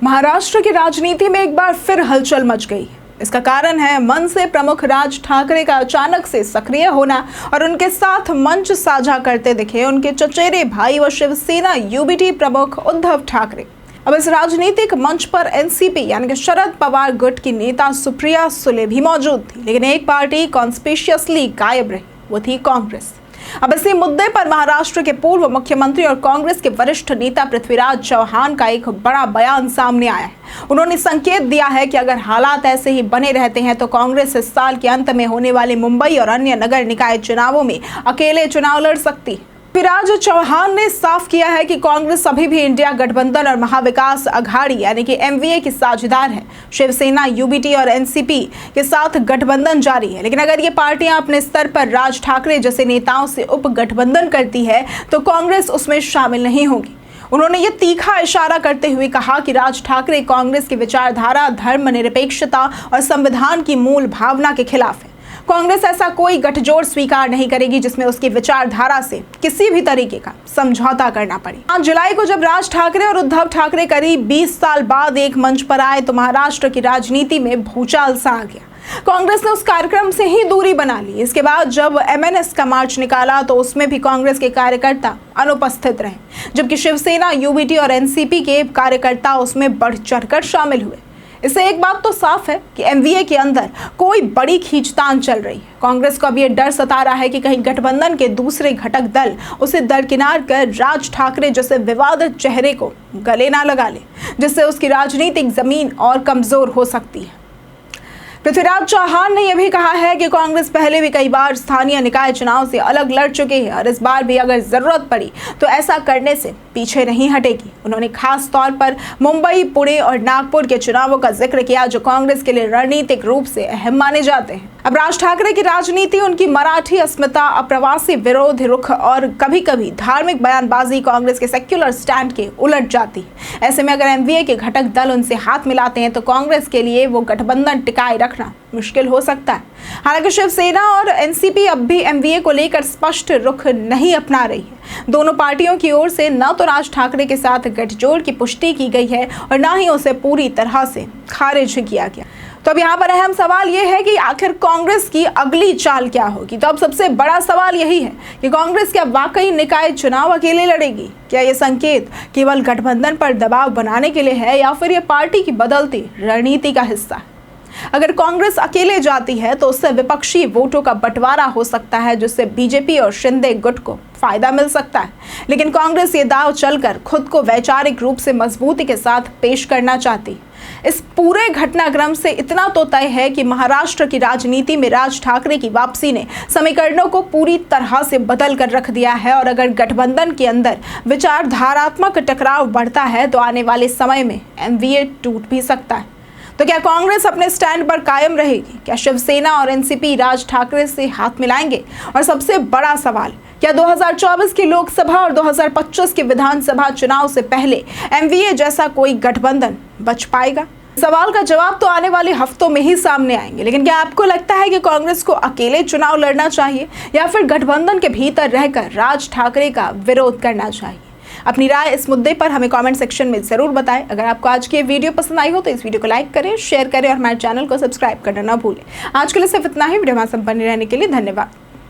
महाराष्ट्र की राजनीति में एक बार फिर हलचल मच गई। इसका कारण है मनसे प्रमुख राज ठाकरे का अचानक से सक्रिय होना और उनके साथ मंच साझा करते दिखे उनके चचेरे भाई व शिवसेना यूबीटी प्रमुख उद्धव ठाकरे। अब इस राजनीतिक मंच पर एनसीपी यानी कि शरद पवार गुट की नेता सुप्रिया सुले भी मौजूद थी, लेकिन एक पार्टी कॉन्स्पिशियसली गायब रही, वो थी कांग्रेस। अब इसी मुद्दे पर महाराष्ट्र के पूर्व मुख्यमंत्री और कांग्रेस के वरिष्ठ नेता पृथ्वीराज चव्हाण का एक बड़ा बयान सामने आया है। उन्होंने संकेत दिया है कि अगर हालात ऐसे ही बने रहते हैं तो कांग्रेस इस साल के अंत में होने वाले मुंबई और अन्य नगर निकाय चुनावों में अकेले चुनाव लड़ सकती है। पृथ्वीराज चव्हाण ने साफ किया है कि कांग्रेस अभी भी इंडिया गठबंधन और महाविकास अघाड़ी यानी कि एमवीए की साझेदार है। शिवसेना, यूबीटी और एनसीपी के साथ गठबंधन जारी है, लेकिन अगर ये पार्टियां अपने स्तर पर राज ठाकरे जैसे नेताओं से उप गठबंधन करती है तो कांग्रेस उसमें शामिल नहीं होगी। उन्होंने ये तीखा इशारा करते हुए कहा कि राज ठाकरे कांग्रेस की विचारधारा, धर्मनिरपेक्षता और संविधान की मूल भावना के खिलाफ है। कांग्रेस ऐसा कोई गठजोड़ स्वीकार नहीं करेगी जिसमें उसकी विचारधारा से किसी भी तरीके का समझौता करना पड़े। 5 जुलाई को जब राज ठाकरे और उद्धव ठाकरे करीब 20 साल बाद एक मंच पर आए तो महाराष्ट्र की राजनीति में भूचाल सा आ गया। कांग्रेस ने उस कार्यक्रम से ही दूरी बना ली। इसके बाद जब एमएनएस का मार्च निकाला तो उसमें भी कांग्रेस के कार्यकर्ता अनुपस्थित रहे, जबकि शिवसेना, यूबीटी और एनसीपी के कार्यकर्ता उसमें बढ़ चढ़कर शामिल हुए। इससे एक बात तो साफ है कि एमवीए के अंदर कोई बड़ी खींचतान चल रही है। कांग्रेस को अब ये डर सता रहा है कि कहीं गठबंधन के दूसरे घटक दल उसे दरकिनार कर राज ठाकरे जैसे विवादित चेहरे को गले ना लगा ले, जिससे उसकी राजनीतिक जमीन और कमजोर हो सकती है। पृथ्वीराज चव्हाण ने यह भी कहा है कि कांग्रेस पहले भी कई बार स्थानीय निकाय चुनाव से अलग लड़ चुकी है और इस बार भी अगर जरूरत पड़ी तो ऐसा करने से पीछे नहीं हटेगी। उन्होंने खास तौर पर मुंबई, पुणे और नागपुर के चुनावों का जिक्र किया जो कांग्रेस के लिए रणनीतिक रूप से अहम माने जाते हैं। अब राज ठाकरे की राजनीति, उनकी मराठी अस्मिता, अप्रवासी विरोध रुख और कभी कभी धार्मिक बयानबाजी कांग्रेस के सेक्युलर स्टैंड के उलट जाती है। ऐसे में अगर एमवीए के घटक दल उनसे हाथ मिलाते हैं तो कांग्रेस के लिए वो गठबंधन टिकाए रखना मुश्किल हो सकता है। हालांकि शिवसेना और एनसीपी अब भी एमवीए को लेकर स्पष्ट रुख नहीं अपना रही है। दोनों पार्टियों की ओर से न तो राज ठाकरे के साथ गठजोड़ की पुष्टि की गई है और न ही उसे पूरी तरह से खारिज किया गया। तो अब यहाँ पर अहम सवाल ये है कि आखिर कांग्रेस की अगली चाल क्या होगी। तो अब सबसे बड़ा सवाल यही है कि कांग्रेस क्या वाकई निकाय चुनाव अकेले लड़ेगी? क्या ये संकेत केवल गठबंधन पर दबाव बनाने के लिए है या फिर ये पार्टी की बदलती रणनीति का हिस्सा है? अगर कांग्रेस अकेले जाती है तो उससे विपक्षी वोटों का बंटवारा हो सकता है, जिससे बीजेपी और शिंदे गुट को फायदा मिल सकता है। लेकिन कांग्रेस ये दाव चलकर खुद को वैचारिक रूप से मजबूती के साथ पेश करना चाहती है। इस पूरे घटनाक्रम से इतना तो तय है कि महाराष्ट्र की राजनीति में राज ठाकरे की वापसी ने समीकरणों को पूरी तरह से बदल कर रख दिया है और अगर गठबंधन के अंदर विचारधारात्मक टकराव बढ़ता है तो आने वाले समय में एमवीए टूट भी सकता है। तो क्या कांग्रेस अपने स्टैंड पर कायम रहेगी? क्या शिवसेना और एनसीपी राज ठाकरे से हाथ मिलाएंगे? और सबसे बड़ा सवाल, क्या 2024 की लोकसभा और 2025 के विधानसभा चुनाव से पहले एमवीए जैसा कोई गठबंधन बच पाएगा? सवाल का जवाब तो आने वाले हफ्तों में ही सामने आएंगे। लेकिन क्या आपको लगता है कि कांग्रेस को अकेले चुनाव लड़ना चाहिए या फिर गठबंधन के भीतर रहकर राज ठाकरे का विरोध करना चाहिए? अपनी राय इस मुद्दे पर हमें कमेंट सेक्शन में जरूर बताएं। अगर आपको आज की वीडियो पसंद आई हो तो इस वीडियो को लाइक करें, शेयर करें और हमारे चैनल को सब्सक्राइब करना ना भूलें। आज के लिए सिर्फ इतना ही। वीडियो में संपन्न रहने के लिए धन्यवाद।